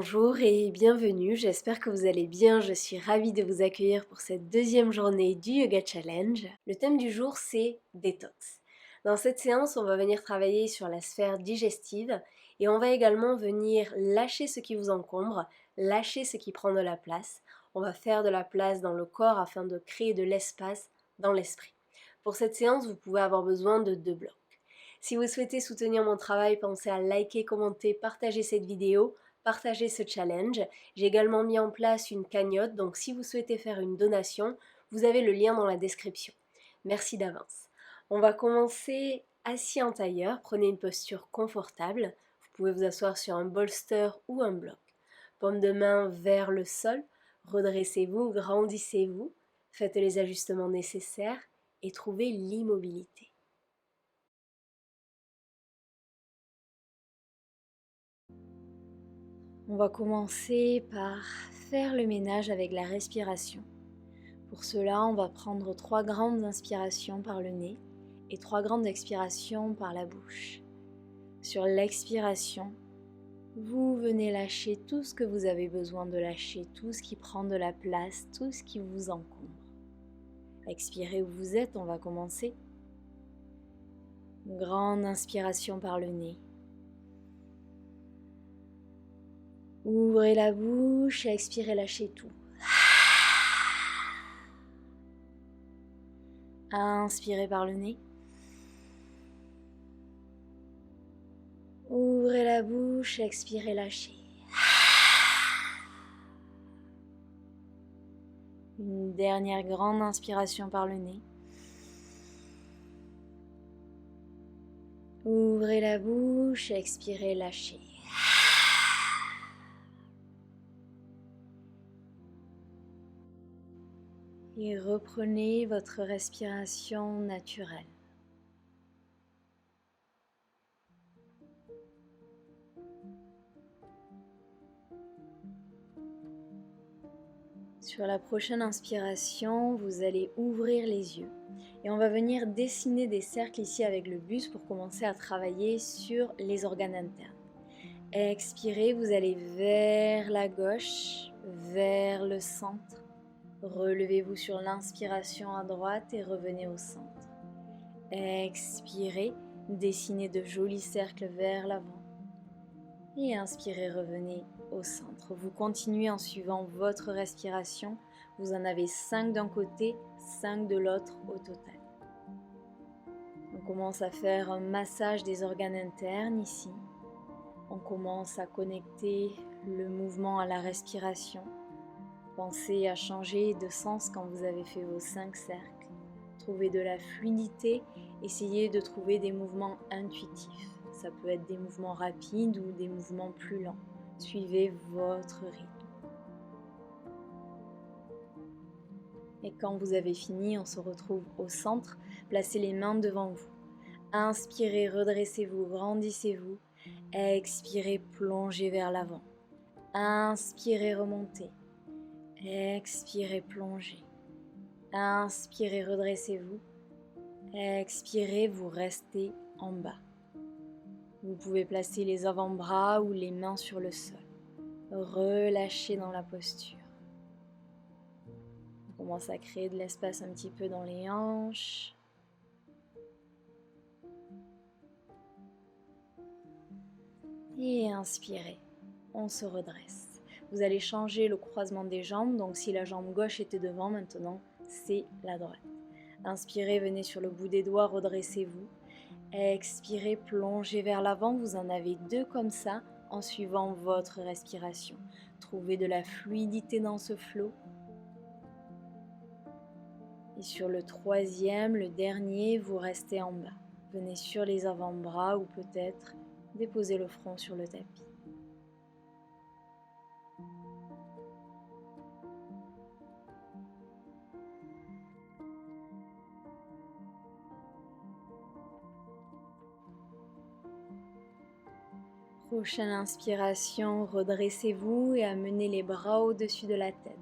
Bonjour et bienvenue, j'espère que vous allez bien, je suis ravie de vous accueillir pour cette deuxième journée du Yoga Challenge. Le thème du jour c'est détox. Dans cette séance, on va venir travailler sur la sphère digestive et on va également venir lâcher ce qui vous encombre, lâcher ce qui prend de la place. On va faire de la place dans le corps afin de créer de l'espace dans l'esprit. Pour cette séance, vous pouvez avoir besoin de 2 blocs. Si vous souhaitez soutenir mon travail, pensez à liker, commenter, partager cette vidéo, partager ce challenge. J'ai également mis en place une cagnotte, donc si vous souhaitez faire une donation, vous avez le lien dans la description. Merci d'avance. On va commencer assis en tailleur, prenez une posture confortable. Vous pouvez vous asseoir sur un bolster ou un bloc. Paume de main vers le sol, redressez-vous, grandissez-vous, faites les ajustements nécessaires et trouvez l'immobilité. On va commencer par faire le ménage avec la respiration. Pour cela, on va prendre 3 grandes inspirations par le nez et 3 grandes expirations par la bouche. Sur l'expiration, vous venez lâcher tout ce que vous avez besoin de lâcher, tout ce qui prend de la place, tout ce qui vous encombre. Expirez où vous êtes, on va commencer. Grande inspiration par le nez. Ouvrez la bouche et expirez, lâchez tout. Inspirez par le nez. Ouvrez la bouche, expirez, lâchez. Une dernière grande inspiration par le nez. Ouvrez la bouche, expirez, lâchez. Et reprenez votre respiration naturelle. Sur la prochaine inspiration, vous allez ouvrir les yeux et on va venir dessiner des cercles ici avec le buste pour commencer à travailler sur les organes internes. Expirez, vous allez vers la gauche, vers le centre. Relevez-vous sur l'inspiration à droite et revenez au centre. Expirez, dessinez de jolis cercles vers l'avant. Et inspirez, revenez au centre. Vous continuez en suivant votre respiration. Vous en avez 5 d'un côté, 5 de l'autre au total. On commence à faire un massage des organes internes ici. On commence à connecter le mouvement à la respiration. Pensez à changer de sens quand vous avez fait vos 5 cercles. Trouvez de la fluidité, essayez de trouver des mouvements intuitifs. Ça peut être des mouvements rapides ou des mouvements plus lents. Suivez votre rythme. Et quand vous avez fini, on se retrouve au centre. Placez les mains devant vous. Inspirez, redressez-vous, grandissez-vous. Expirez, plongez vers l'avant. Inspirez, remontez. Expirez, plongez. Inspirez, redressez-vous. Expirez, vous restez en bas. Vous pouvez placer les avant-bras ou les mains sur le sol. Relâchez dans la posture. On commence à créer de l'espace un petit peu dans les hanches. Et inspirez, on se redresse. Vous allez changer le croisement des jambes, donc si la jambe gauche était devant, maintenant c'est la droite. Inspirez, venez sur le bout des doigts, redressez-vous. Expirez, plongez vers l'avant, vous en avez 2 comme ça, en suivant votre respiration. Trouvez de la fluidité dans ce flot. Et sur le 3e, le dernier, vous restez en bas. Venez sur les avant-bras ou peut-être déposez le front sur le tapis. Prochaine inspiration, redressez-vous et amenez les bras au-dessus de la tête.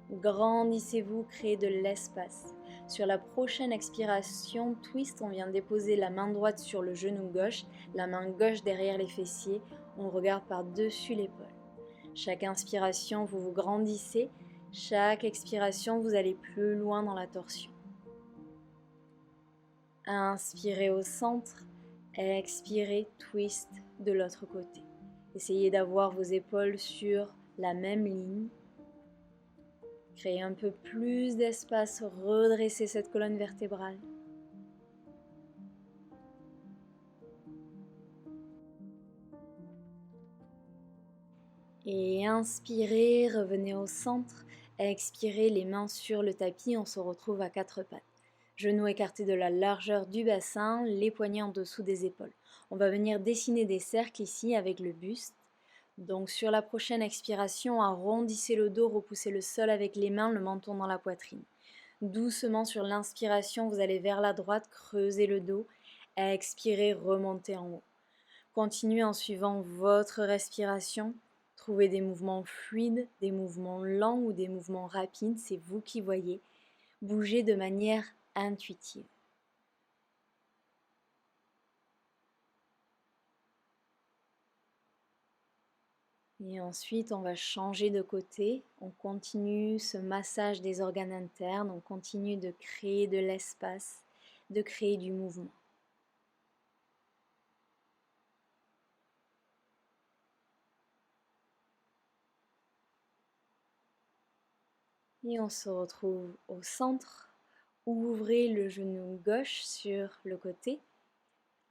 Grandissez-vous, créez de l'espace. Sur la prochaine expiration, twist, on vient déposer la main droite sur le genou gauche, la main gauche derrière les fessiers, on regarde par-dessus l'épaule. Chaque inspiration, vous vous grandissez. Chaque expiration, vous allez plus loin dans la torsion. Inspirez au centre, expirez, twist de l'autre côté. Essayez d'avoir vos épaules sur la même ligne. Créez un peu plus d'espace, redressez cette colonne vertébrale. Et inspirez, revenez au centre. Expirez, les mains sur le tapis, on se retrouve à quatre pattes. Genoux écartés de la largeur du bassin, les poignets en dessous des épaules. On va venir dessiner des cercles ici avec le buste. Donc sur la prochaine expiration, arrondissez le dos, repoussez le sol avec les mains, le menton dans la poitrine. Doucement sur l'inspiration, vous allez vers la droite, creusez le dos. Expirez, remontez en haut. Continuez en suivant votre respiration. Trouvez des mouvements fluides, des mouvements lents ou des mouvements rapides, c'est vous qui voyez. Bougez de manière intuitive. Et ensuite, on va changer de côté. On continue ce massage des organes internes. On continue de créer de l'espace, de créer du mouvement. Et on se retrouve au centre. Ouvrez le genou gauche sur le côté.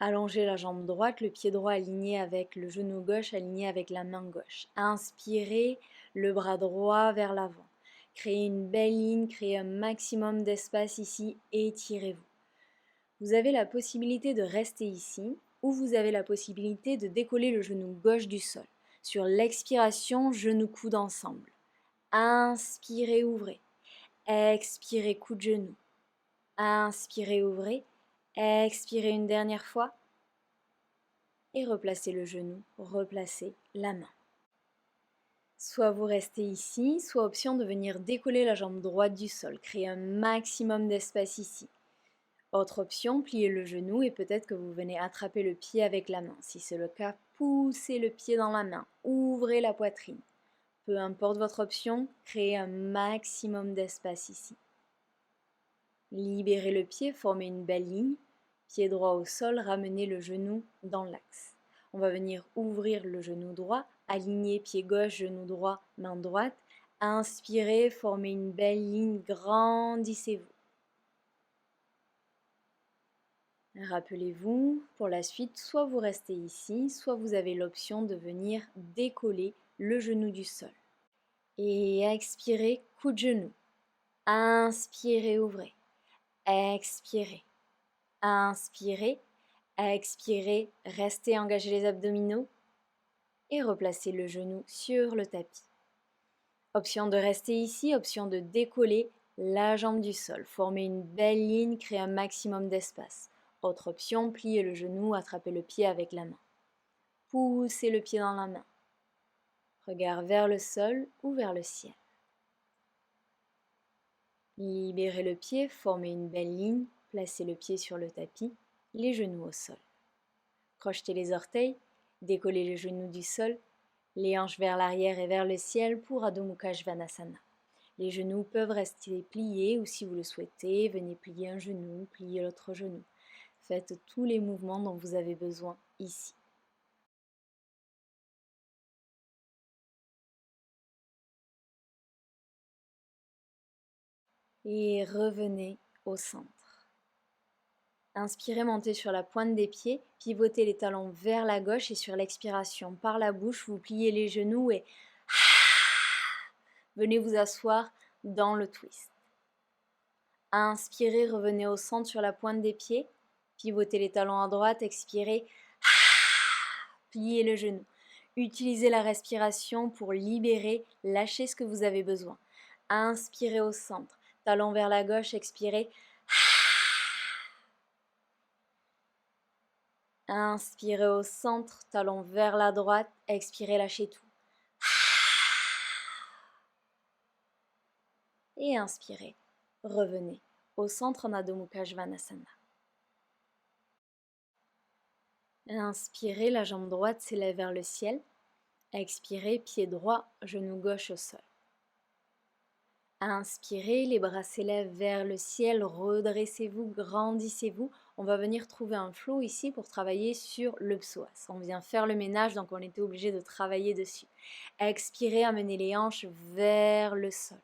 Allongez la jambe droite, le pied droit aligné avec le genou gauche, aligné avec la main gauche. Inspirez le bras droit vers l'avant. Créez une belle ligne, créez un maximum d'espace ici, étirez-vous. Vous avez la possibilité de rester ici ou vous avez la possibilité de décoller le genou gauche du sol. Sur l'expiration, genoux coudes ensemble. Inspirez, ouvrez. Expirez, coup de genou. Inspirez, ouvrez. Expirez une dernière fois. Et replacez le genou, replacez la main. Soit vous restez ici, soit option de venir décoller la jambe droite du sol, créer un maximum d'espace ici. Autre option, pliez le genou et peut-être que vous venez attraper le pied avec la main. Si c'est le cas, poussez le pied dans la main, ouvrez la poitrine. Peu importe votre option, créez un maximum d'espace ici. Libérez le pied, formez une belle ligne. Pied droit au sol, ramenez le genou dans l'axe. On va venir ouvrir le genou droit, aligner pied gauche, genou droit, main droite. Inspirez, formez une belle ligne, grandissez-vous. Rappelez-vous, pour la suite, soit vous restez ici, soit vous avez l'option de venir décoller le genou du sol. Et expirez, coup de genou. Inspirez, ouvrez. Expirez. Inspirez. Expirez, restez engagez les abdominaux et replacez le genou sur le tapis. Option de rester ici, option de décoller la jambe du sol. Formez une belle ligne, créez un maximum d'espace. Autre option, pliez le genou, attrapez le pied avec la main. Poussez le pied dans la main. Regard vers le sol ou vers le ciel. Libérez le pied, formez une belle ligne, placez le pied sur le tapis, les genoux au sol. Crochetez les orteils, décollez les genoux du sol, les hanches vers l'arrière et vers le ciel pour Adho Mukha Svanasana. Les genoux peuvent rester pliés ou si vous le souhaitez, venez plier un genou, plier l'autre genou. Faites tous les mouvements dont vous avez besoin ici. Et revenez au centre. Inspirez, montez sur la pointe des pieds, pivotez les talons vers la gauche et sur l'expiration, par la bouche, vous pliez les genoux et venez vous asseoir dans le twist. Inspirez, revenez au centre sur la pointe des pieds, pivotez les talons à droite, expirez, pliez le genou. Utilisez la respiration pour libérer, lâcher ce que vous avez besoin. Inspirez au centre, talons vers la gauche, expirez. Inspirez au centre, talons vers la droite, expirez, lâchez tout. Et inspirez, revenez au centre en Adho Mukha Svanasana. Inspirez, la jambe droite s'élève vers le ciel. Expirez, pied droit, genou gauche au sol. Inspirez, les bras s'élèvent vers le ciel, redressez-vous, grandissez-vous. On va venir trouver un flow ici pour travailler sur le psoas. On vient faire le ménage, donc on était obligé de travailler dessus. Expirez, amenez les hanches vers le sol.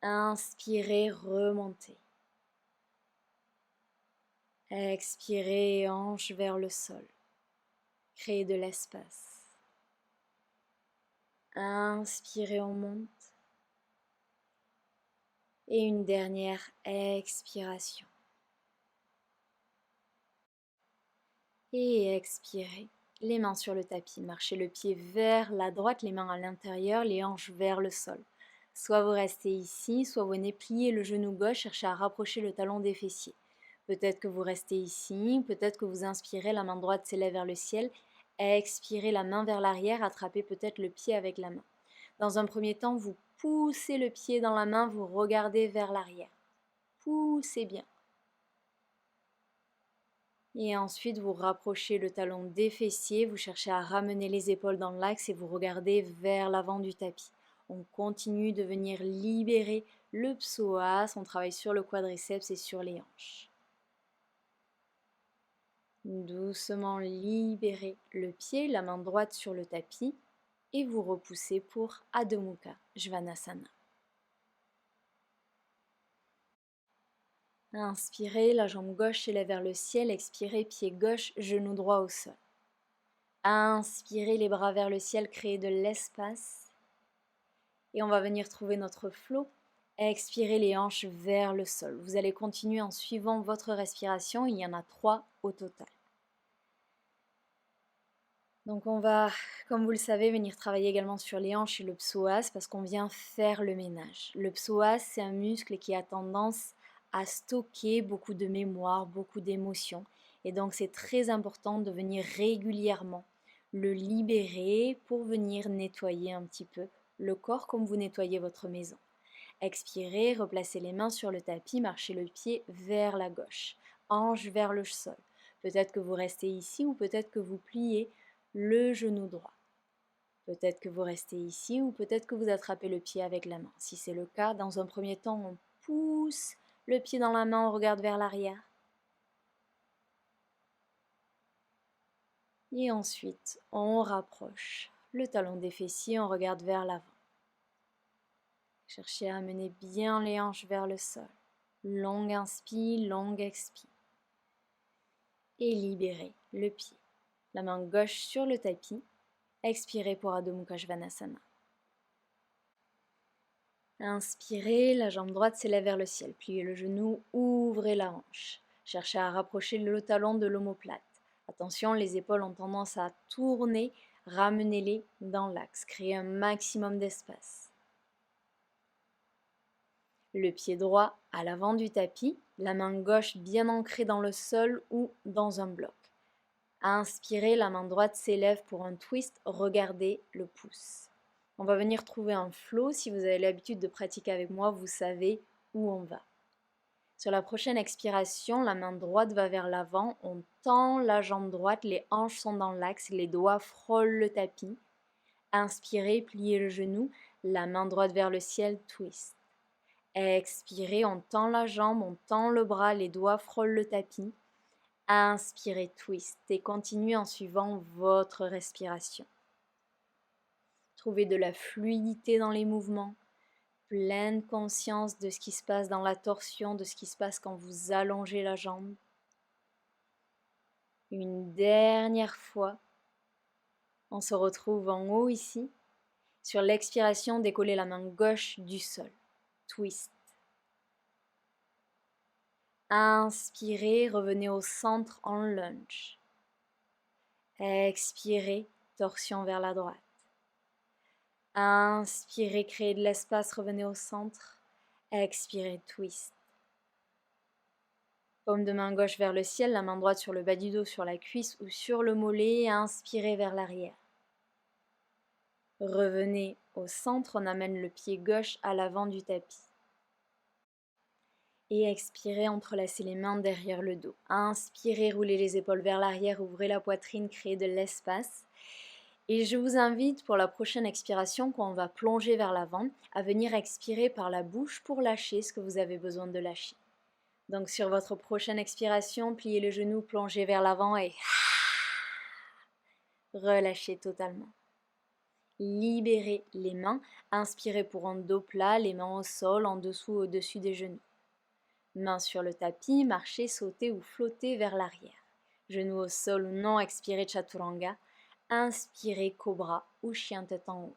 Inspirez, remontez. Expirez, hanches vers le sol. Créez de l'espace. Inspirez, on monte. Et une dernière expiration. Et expirez. Les mains sur le tapis. Marchez le pied vers la droite, les mains à l'intérieur, les hanches vers le sol. Soit vous restez ici, soit vous venez plier le genou gauche, cherchez à rapprocher le talon des fessiers. Peut-être que vous restez ici, peut-être que vous inspirez, la main droite s'élève vers le ciel. Expirez, la main vers l'arrière, attrapez peut-être le pied avec la main. Dans un premier temps, vous poussez le pied dans la main, vous regardez vers l'arrière. Poussez bien. Et ensuite, vous rapprochez le talon des fessiers, vous cherchez à ramener les épaules dans l'axe et vous regardez vers l'avant du tapis. On continue de venir libérer le psoas, on travaille sur le quadriceps et sur les hanches. Doucement libérez le pied, la main droite sur le tapis et vous repoussez pour Adho Mukha Svanasana. Inspirez, la jambe gauche s'élève vers le ciel, expirez, pied gauche, genou droit au sol. Inspirez, les bras vers le ciel, créez de l'espace. Et on va venir trouver notre flow. Expirez, les hanches vers le sol. Vous allez continuer en suivant votre respiration. Il y en a 3 au total. Donc on va, comme vous le savez, venir travailler également sur les hanches et le psoas parce qu'on vient faire le ménage. Le psoas, c'est un muscle qui a tendance à stocker beaucoup de mémoire, beaucoup d'émotions. Et donc c'est très important de venir régulièrement le libérer pour venir nettoyer un petit peu le corps comme vous nettoyez votre maison. Expirez, replacez les mains sur le tapis, marchez le pied vers la gauche, hanche vers le sol. Peut-être que vous restez ici ou peut-être que vous pliez le genou droit. Peut-être que vous restez ici ou peut-être que vous attrapez le pied avec la main. Si c'est le cas, dans un premier temps, on pousse le pied dans la main, on regarde vers l'arrière. Et ensuite, on rapproche le talon des fessiers, on regarde vers l'avant. Cherchez à amener bien les hanches vers le sol. Longue inspire, longue expire. Et libérez le pied. La main gauche sur le tapis. Expirez pour Adho Mukha Svanasana. Inspirez, la jambe droite s'élève vers le ciel. Pliez le genou, ouvrez la hanche. Cherchez à rapprocher le talon de l'omoplate. Attention, les épaules ont tendance à tourner. Ramenez-les dans l'axe. Créez un maximum d'espace. Le pied droit à l'avant du tapis, la main gauche bien ancrée dans le sol ou dans un bloc. Inspirez, la main droite s'élève pour un twist, regardez le pouce. On va venir trouver un flow. Si vous avez l'habitude de pratiquer avec moi, vous savez où on va. Sur la prochaine expiration, la main droite va vers l'avant, on tend la jambe droite, les hanches sont dans l'axe, les doigts frôlent le tapis. Inspirez, pliez le genou, la main droite vers le ciel, twist. Expirez, on tend la jambe, on tend le bras, les doigts frôlent le tapis. Inspirez, twist et continuez en suivant votre respiration. Trouvez de la fluidité dans les mouvements, pleine conscience de ce qui se passe dans la torsion, de ce qui se passe quand vous allongez la jambe. Une dernière fois, on se retrouve en haut ici. Sur l'expiration, décollez la main gauche du sol. Twist. Inspirez, revenez au centre en lunge. Expirez, torsion vers la droite. Inspirez, créez de l'espace, revenez au centre. Expirez, twist. Paume de main gauche vers le ciel, la main droite sur le bas du dos, sur la cuisse ou sur le mollet. Inspirez vers l'arrière. Revenez au centre, on amène le pied gauche à l'avant du tapis. Et expirez, entrelacez les mains derrière le dos. Inspirez, roulez les épaules vers l'arrière, ouvrez la poitrine, créez de l'espace. Et je vous invite pour la prochaine expiration, quand on va plonger vers l'avant, à venir expirer par la bouche pour lâcher ce que vous avez besoin de lâcher. Donc sur votre prochaine expiration, pliez le genou, plongez vers l'avant et relâchez totalement. Libérez les mains, inspirez pour un dos plat, les mains au sol, en dessous, au-dessus des genoux. Mains sur le tapis, marchez, sautez ou flottez vers l'arrière. Genoux au sol ou non, expirez Chaturanga. Inspirez Cobra ou Chien tête en haut.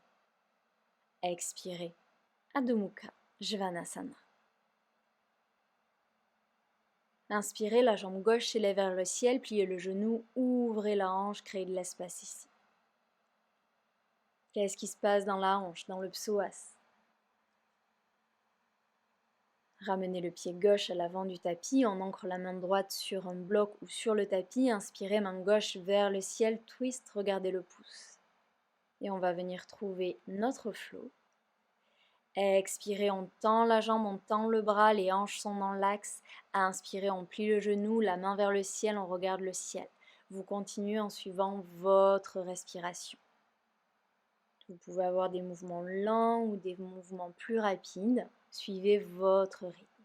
Expirez Adho Mukha Svanasana. Inspirez, la jambe gauche s'élève vers le ciel, pliez le genou, ouvrez la hanche, créez de l'espace ici. Qu'est-ce qui se passe dans la hanche, dans le psoas? Ramenez le pied gauche à l'avant du tapis, on ancre la main droite sur un bloc ou sur le tapis, inspirez, main gauche vers le ciel, twist, regardez le pouce. Et on va venir trouver notre flow. Expirez, on tend la jambe, on tend le bras, les hanches sont dans l'axe. Inspirez, on plie le genou, la main vers le ciel, on regarde le ciel. Vous continuez en suivant votre respiration. Vous pouvez avoir des mouvements lents ou des mouvements plus rapides. Suivez votre rythme.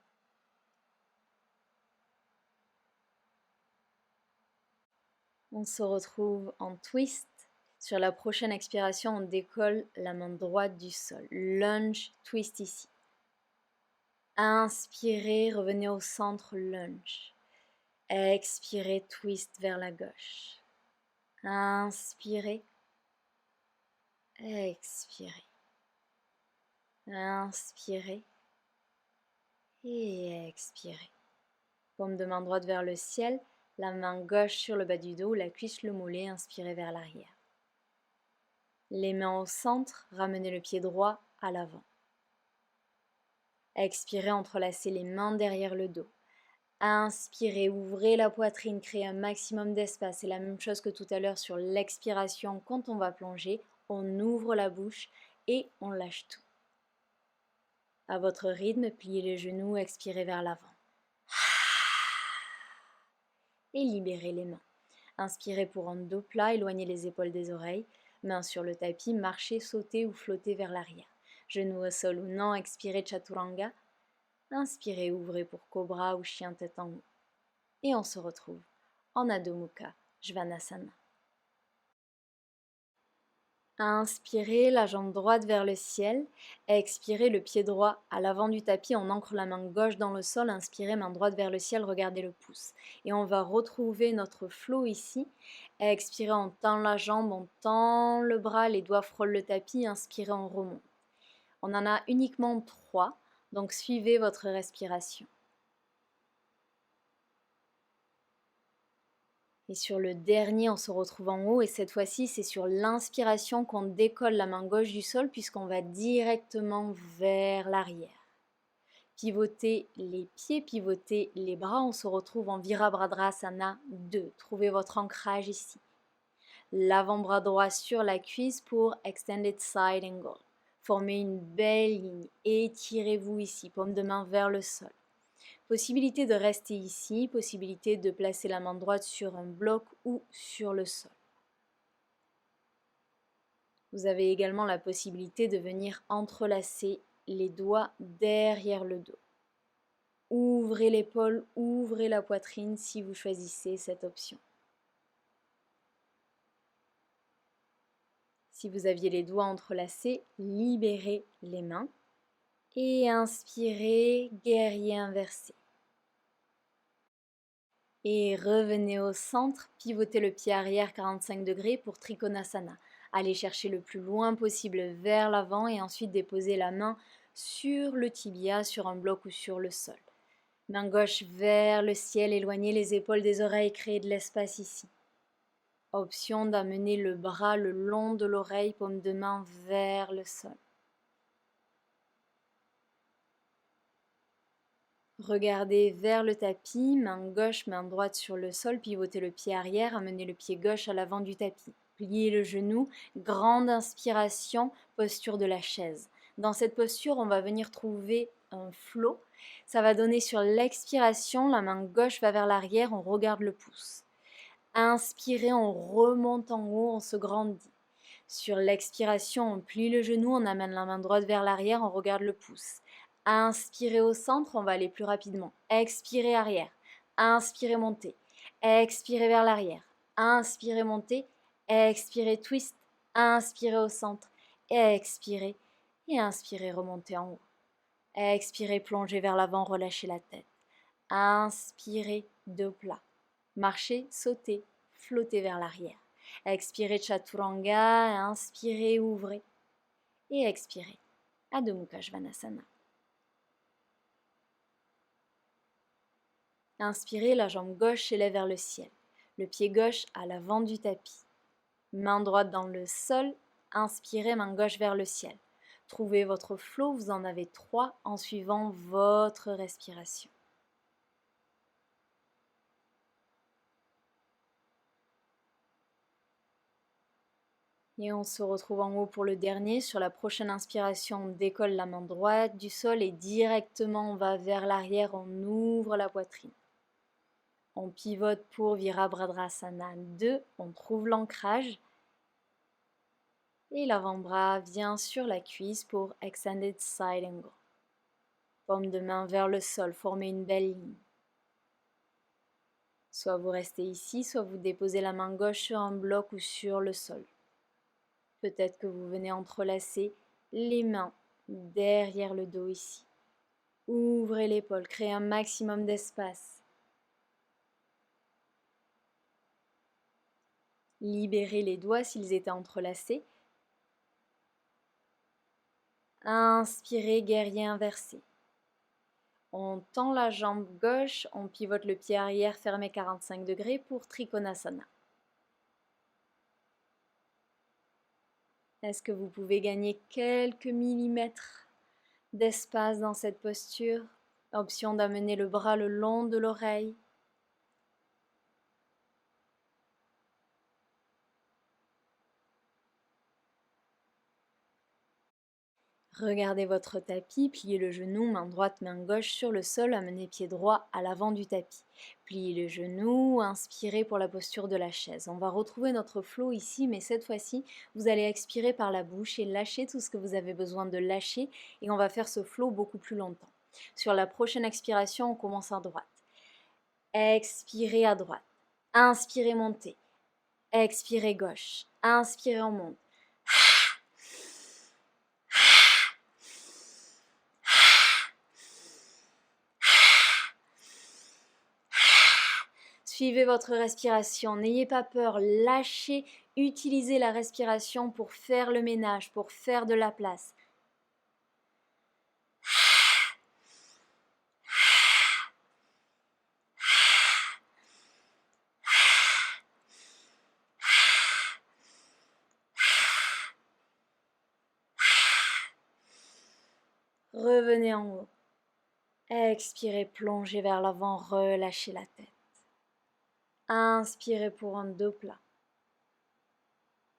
On se retrouve en twist. Sur la prochaine expiration, on décolle la main droite du sol. Lunge, twist ici. Inspirez, revenez au centre, lunge. Expirez, twist vers la gauche. Inspirez. Expirez. Inspirez. Et expirez. Paume de main droite vers le ciel, la main gauche sur le bas du dos, la cuisse, le mollet, inspirez vers l'arrière. Les mains au centre, ramenez le pied droit à l'avant. Expirez, entrelacez les mains derrière le dos. Inspirez, ouvrez la poitrine, créez un maximum d'espace. C'est la même chose que tout à l'heure sur l'expiration. Quand on va plonger, on ouvre la bouche et on lâche tout. À votre rythme, pliez les genoux, expirez vers l'avant. Et libérez les mains. Inspirez pour un dos plat, éloignez les épaules des oreilles. Mains sur le tapis, marchez, sautez ou flottez vers l'arrière. Genoux au sol ou non, expirez Chaturanga. Inspirez, ouvrez pour Cobra ou Chien tête en haut. Et on se retrouve en Adho Mukha Svanasana. Inspirez, la jambe droite vers le ciel. Expirez, le pied droit à l'avant du tapis. On ancre la main gauche dans le sol. Inspirez, main droite vers le ciel. Regardez le pouce. Et on va retrouver notre flow ici. Expirez, on tend la jambe, on tend le bras. Les doigts frôlent le tapis. Inspirez, on remonte. On en a uniquement 3. Donc suivez votre respiration. Et sur le dernier, on se retrouve en haut et cette fois-ci, c'est sur l'inspiration qu'on décolle la main gauche du sol puisqu'on va directement vers l'arrière. Pivotez les pieds, pivotez les bras, on se retrouve en Virabhadrasana 2. Trouvez votre ancrage ici. L'avant-bras droit sur la cuisse pour Extended Side Angle. Formez une belle ligne, étirez-vous ici, paume de main vers le sol. Possibilité de rester ici, possibilité de placer la main droite sur un bloc ou sur le sol. Vous avez également la possibilité de venir entrelacer les doigts derrière le dos. Ouvrez l'épaule, ouvrez la poitrine si vous choisissez cette option. Si vous aviez les doigts entrelacés, libérez les mains et inspirez, guerrier inversé. Et revenez au centre, pivotez le pied arrière 45 degrés pour Trikonasana. Allez chercher le plus loin possible vers l'avant et ensuite déposez la main sur le tibia, sur un bloc ou sur le sol. Main gauche vers le ciel, éloignez les épaules des oreilles, créez de l'espace ici. Option d'amener le bras le long de l'oreille, paume de main vers le sol. Regardez vers le tapis, main gauche, main droite sur le sol, pivotez le pied arrière, amenez le pied gauche à l'avant du tapis. Pliez le genou, grande inspiration, posture de la chaise. Dans cette posture, on va venir trouver un flow Ça va donner sur l'expiration, la main gauche va vers l'arrière, on regarde le pouce. Inspirez, on remonte en haut, on se grandit. Sur l'expiration, on plie le genou, on amène la main droite vers l'arrière, on regarde le pouce. Inspirez au centre, on va aller plus rapidement. Expirez arrière. Inspirez, montez. Expirez vers l'arrière. Inspirez, montez. Expirez, twist. Inspirez au centre. Expirez. Et inspirez, remontez en haut. Expirez, plongez vers l'avant, relâchez la tête. Inspirez, dos plat. Marchez, sautez, flottez vers l'arrière. Expirez, chaturanga. Inspirez, ouvrez. Et expirez, Adho Mukha Svanasana. Inspirez, la jambe gauche s'élève vers le ciel. Le pied gauche à l'avant du tapis. Main droite dans le sol. Inspirez, main gauche vers le ciel. Trouvez votre flow, vous en avez 3 en suivant votre respiration. Et on se retrouve en haut pour le dernier. Sur la prochaine inspiration, on décolle la main droite du sol et directement on va vers l'arrière, on ouvre la poitrine. On pivote pour Virabhadrasana 2, on trouve l'ancrage. Et l'avant-bras vient sur la cuisse pour Extended Side Angle. Paume de main vers le sol, formez une belle ligne. Soit vous restez ici, soit vous déposez la main gauche sur un bloc ou sur le sol. Peut-être que vous venez entrelacer les mains derrière le dos ici. Ouvrez l'épaule, créez un maximum d'espace. Libérez les doigts s'ils étaient entrelacés. Inspirez, guerrier inversé. On tend la jambe gauche, on pivote le pied arrière fermé 45 degrés pour Trikonasana. Est-ce que vous pouvez gagner quelques millimètres d'espace dans cette posture? Option d'amener le bras le long de l'oreille. Regardez votre tapis, pliez le genou, main droite, main gauche sur le sol, amenez pied droit à l'avant du tapis. Pliez le genou, inspirez pour la posture de la chaise. On va retrouver notre flow ici, mais cette fois-ci, vous allez expirer par la bouche et lâcher tout ce que vous avez besoin de lâcher et on va faire ce flow beaucoup plus longtemps. Sur la prochaine expiration, on commence à droite. Expirez à droite. Inspirez, montez. Expirez gauche. Inspirez, on monte. Suivez votre respiration, n'ayez pas peur, lâchez, utilisez la respiration pour faire le ménage, pour faire de la place. Revenez en haut. Expirez, plongez vers l'avant, relâchez la tête. Inspirez pour un dos plat.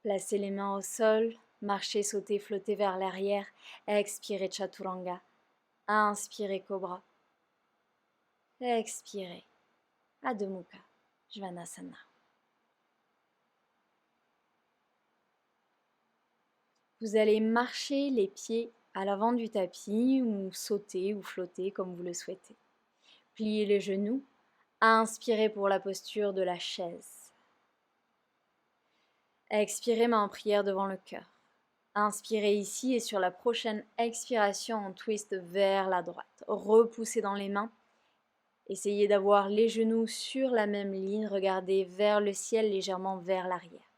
Placez les mains au sol, marchez, sautez, flottez vers l'arrière. Expirez, chaturanga. Inspirez, cobra. Expirez, Adho Mukha Svanasana. Vous allez marcher les pieds à l'avant du tapis ou sauter ou flotter comme vous le souhaitez. Pliez les genoux. Inspirez pour la posture de la chaise. Expirez, main en prière devant le cœur. Inspirez ici et sur la prochaine expiration, on twist vers la droite. Repoussez dans les mains. Essayez d'avoir les genoux sur la même ligne. Regardez vers le ciel, légèrement vers l'arrière.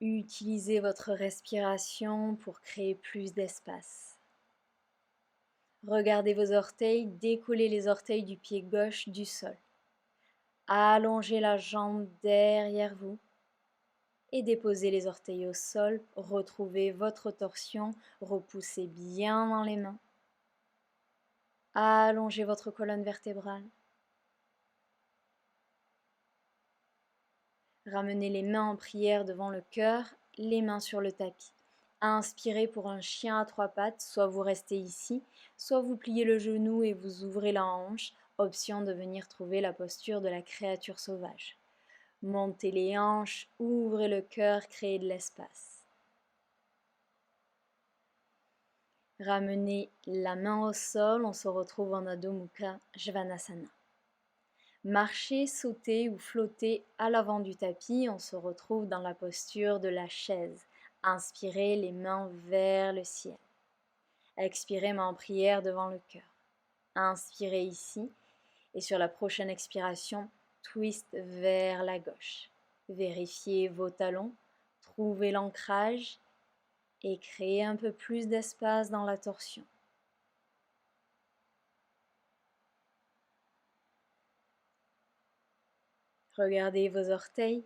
Utilisez votre respiration pour créer plus d'espace. Regardez vos orteils, décollez les orteils du pied gauche du sol. Allongez la jambe derrière vous et déposez les orteils au sol. Retrouvez votre torsion, repoussez bien dans les mains. Allongez votre colonne vertébrale. Ramenez les mains en prière devant le cœur, les mains sur le tapis. Inspirez pour un chien à trois pattes, soit vous restez ici, soit vous pliez le genou et vous ouvrez la hanche, option de venir trouver la posture de la créature sauvage. Montez les hanches, ouvrez le cœur, créez de l'espace. Ramenez la main au sol, on se retrouve en Adho Mukha Svanasana. Marchez, sautez ou flottez à l'avant du tapis, on se retrouve dans la posture de la chaise. Inspirez les mains vers le ciel. Expirez, main en prière devant le cœur. Inspirez ici et sur la prochaine expiration, twist vers la gauche. Vérifiez vos talons, trouvez l'ancrage et créez un peu plus d'espace dans la torsion. Regardez vos orteils,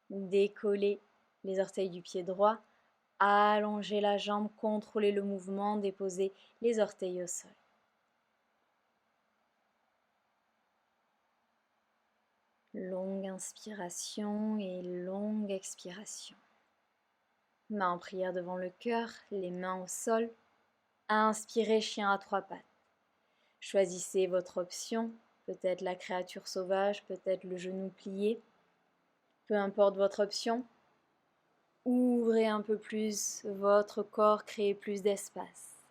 décollez les orteils du pied droit, allongez la jambe, contrôlez le mouvement, déposez les orteils au sol. Longue inspiration et longue expiration. Main en prière devant le cœur, les mains au sol. Inspirez, chien à trois pattes. Choisissez votre option, peut-être la créature sauvage, peut-être le genou plié. Peu importe votre option, ouvrez un peu plus votre corps, créez plus d'espace.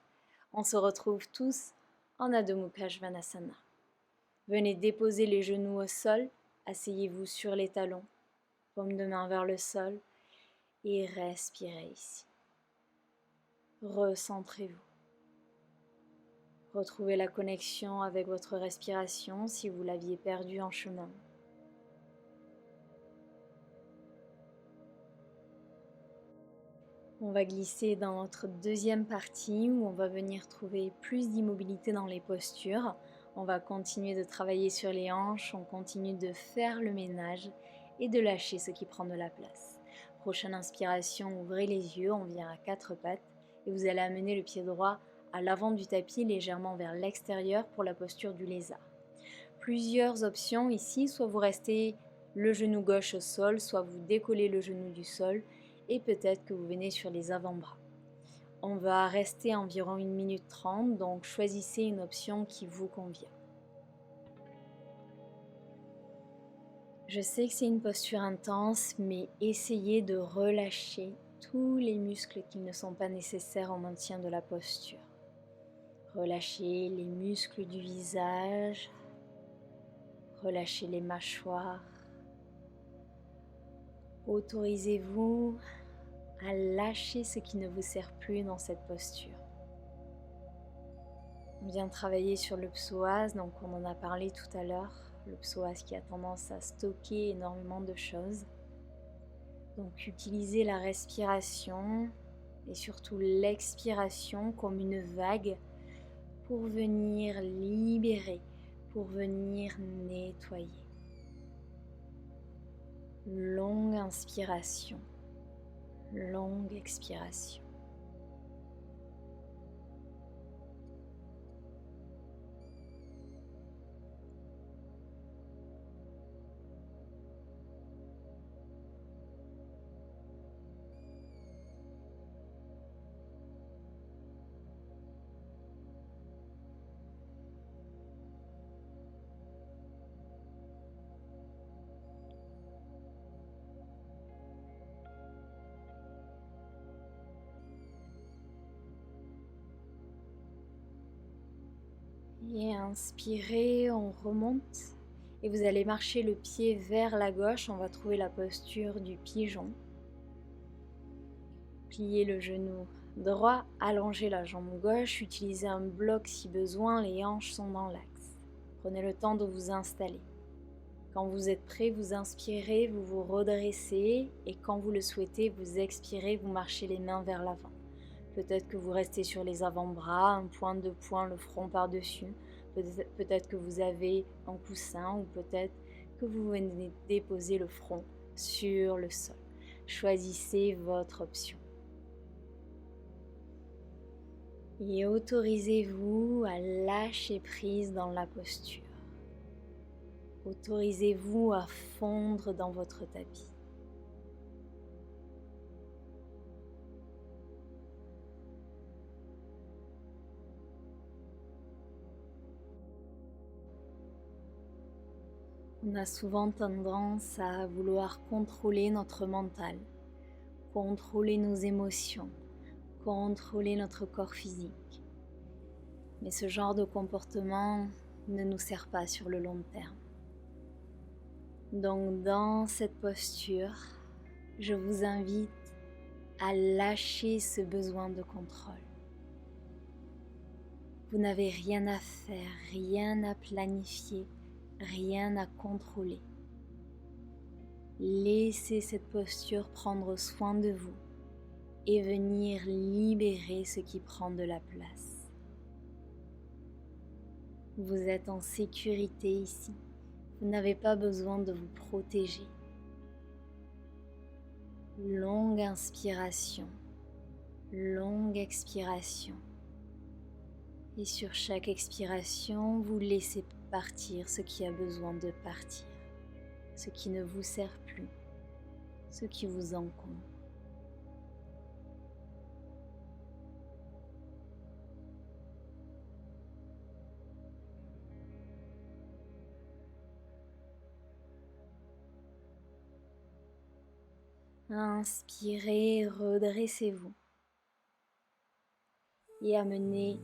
On se retrouve tous en Adho Mukha Svanasana. Venez déposer les genoux au sol, asseyez-vous sur les talons, paume de main vers le sol et respirez ici. Recentrez-vous. Retrouvez la connexion avec votre respiration si vous l'aviez perdue en chemin. On va glisser dans notre deuxième partie où on va venir trouver plus d'immobilité dans les postures. On va continuer de travailler sur les hanches, on continue de faire le ménage et de lâcher ce qui prend de la place. Prochaine inspiration, ouvrez les yeux, on vient à quatre pattes et vous allez amener le pied droit à l'avant du tapis, légèrement vers l'extérieur pour la posture du lézard. Plusieurs options ici, soit vous restez le genou gauche au sol, soit vous décollez le genou du sol et peut-être que vous venez sur les avant-bras. On va rester environ 1 minute 30, donc choisissez une option qui vous convient. Je sais que c'est une posture intense, mais essayez de relâcher tous les muscles qui ne sont pas nécessaires au maintien de la posture. Relâchez les muscles du visage, relâchez les mâchoires. Autorisez-vous à lâcher ce qui ne vous sert plus dans cette posture. On vient travailler sur le psoas, donc on en a parlé tout à l'heure, le psoas qui a tendance à stocker énormément de choses. Donc utilisez la respiration et surtout l'expiration comme une vague pour venir libérer, pour venir nettoyer. Longue inspiration, longue expiration. Et inspirez, on remonte et vous allez marcher le pied vers la gauche. On va trouver la posture du pigeon. Pliez le genou droit, allongez la jambe gauche, utilisez un bloc si besoin, les hanches sont dans l'axe. Prenez le temps de vous installer. Quand vous êtes prêt, vous inspirez, vous vous redressez et quand vous le souhaitez, vous expirez, vous marchez les mains vers l'avant. Peut-être que vous restez sur les avant-bras, un point de poing, le front par-dessus. Peut-être que vous avez un coussin ou peut-être que vous venez déposer le front sur le sol. Choisissez votre option. Et autorisez-vous à lâcher prise dans la posture. Autorisez-vous à fondre dans votre tapis. On a souvent tendance à vouloir contrôler notre mental, contrôler nos émotions, contrôler notre corps physique. Mais ce genre de comportement ne nous sert pas sur le long terme. Donc dans cette posture, je vous invite à lâcher ce besoin de contrôle. Vous n'avez rien à faire, rien à planifier, rien à contrôler. Laissez cette posture prendre soin de vous et venir libérer ce qui prend de la place. Vous êtes en sécurité ici. Vous n'avez pas besoin de vous protéger. Longue inspiration, longue expiration. Et sur chaque expiration, vous laissez partir ce qui a besoin de partir, ce qui ne vous sert plus, ce qui vous encombre. Inspirez, redressez-vous et amenez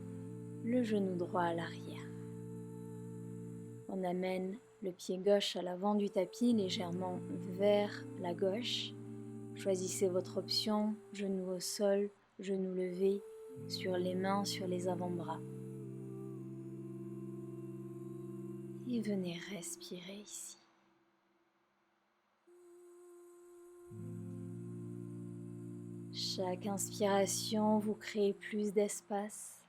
le genou droit à l'arrière. On amène le pied gauche à l'avant du tapis, légèrement vers la gauche. Choisissez votre option, genou au sol, genou levé, sur les mains, sur les avant-bras. Et venez respirer ici. Chaque inspiration vous crée plus d'espace.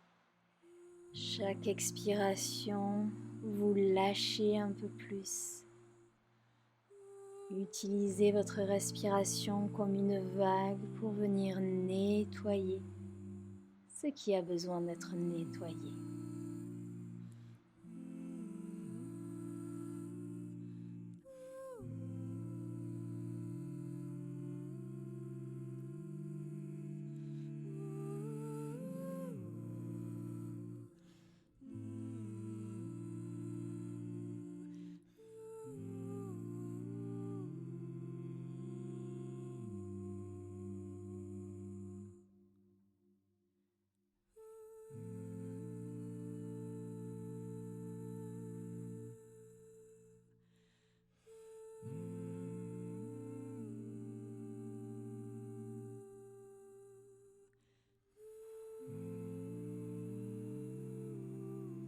Chaque expiration, vous lâchez un peu plus. Utilisez votre respiration comme une vague pour venir nettoyer ce qui a besoin d'être nettoyé.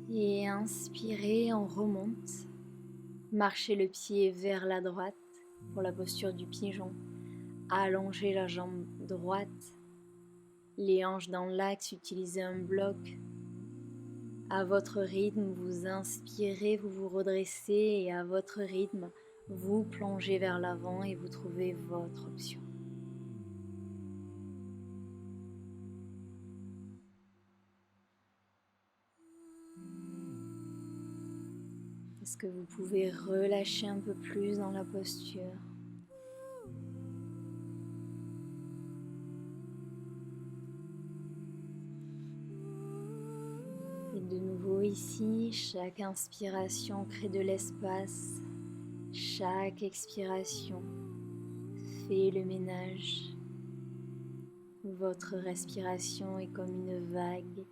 Et inspirez, on remonte. Marchez le pied vers la droite pour la posture du pigeon. Allongez la jambe droite. Les hanches dans l'axe, utilisez un bloc. À votre rythme, vous inspirez, vous vous redressez et à votre rythme, vous plongez vers l'avant et vous trouvez votre option. Est-ce que vous pouvez relâcher un peu plus dans la posture ? Et de nouveau ici, chaque inspiration crée de l'espace, chaque expiration fait le ménage. Votre respiration est comme une vague.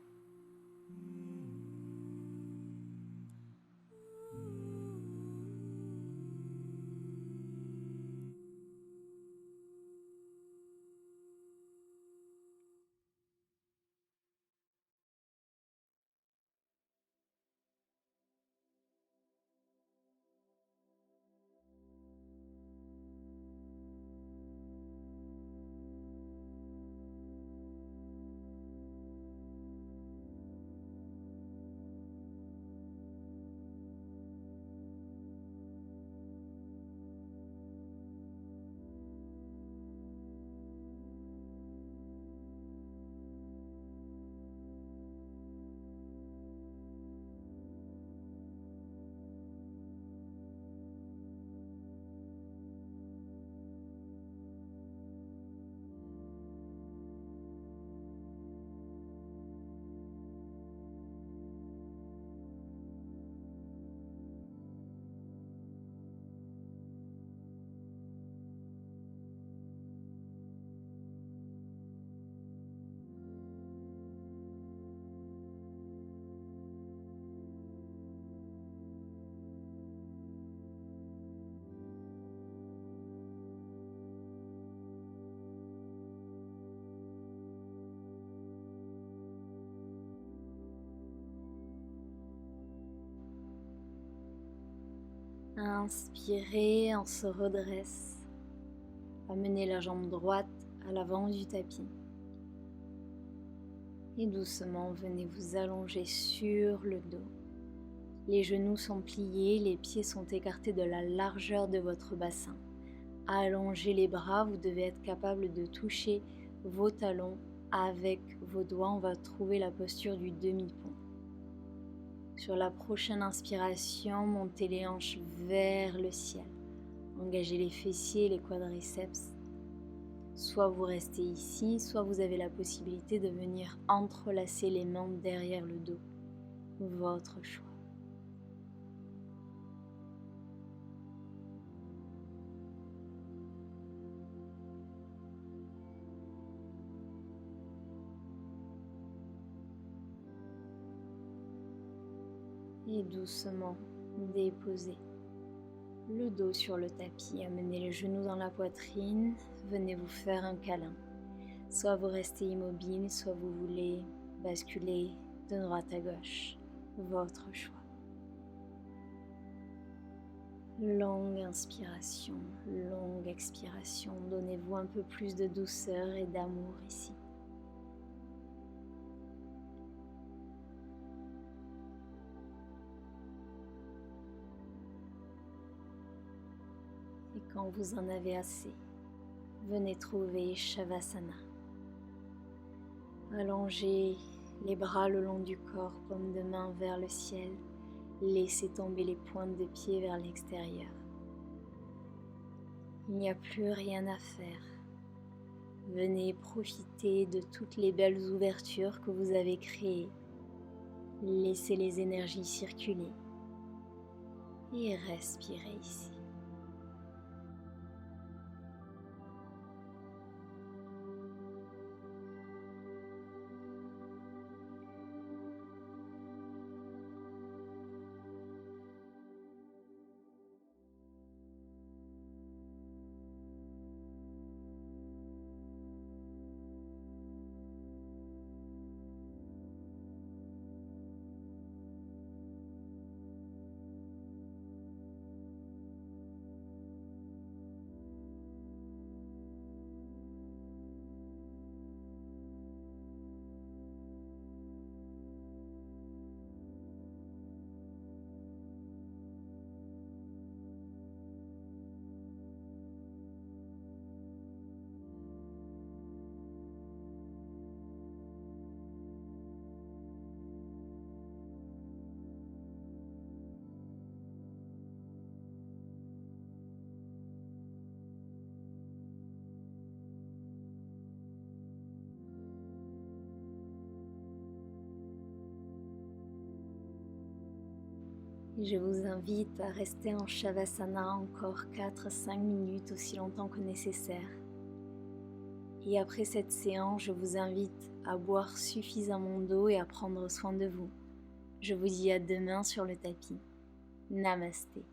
Inspirez, on se redresse. Amenez la jambe droite à l'avant du tapis. Et doucement, venez vous allonger sur le dos. Les genoux sont pliés, les pieds sont écartés de la largeur de votre bassin. Allongez les bras, vous devez être capable de toucher vos talons avec vos doigts. On va trouver la posture du demi-pont. Sur la prochaine inspiration, montez les hanches vers le ciel. Engagez les fessiers et les quadriceps. Soit vous restez ici, soit vous avez la possibilité de venir entrelacer les mains derrière le dos. Votre choix. Et doucement déposez le dos sur le tapis, amenez les genoux dans la poitrine, venez vous faire un câlin. Soit vous restez immobile, soit vous voulez basculer de droite à gauche, votre choix. Longue inspiration, longue expiration, donnez-vous un peu plus de douceur et d'amour ici. Et quand vous en avez assez, venez trouver Shavasana. Allongez les bras le long du corps, paume de main vers le ciel. Laissez tomber les pointes de pied vers l'extérieur. Il n'y a plus rien à faire. Venez profiter de toutes les belles ouvertures que vous avez créées. Laissez les énergies circuler et respirez ici. Je vous invite à rester en Shavasana encore 4-5 minutes, aussi longtemps que nécessaire. Et après cette séance, je vous invite à boire suffisamment d'eau et à prendre soin de vous. Je vous dis à demain sur le tapis. Namasté.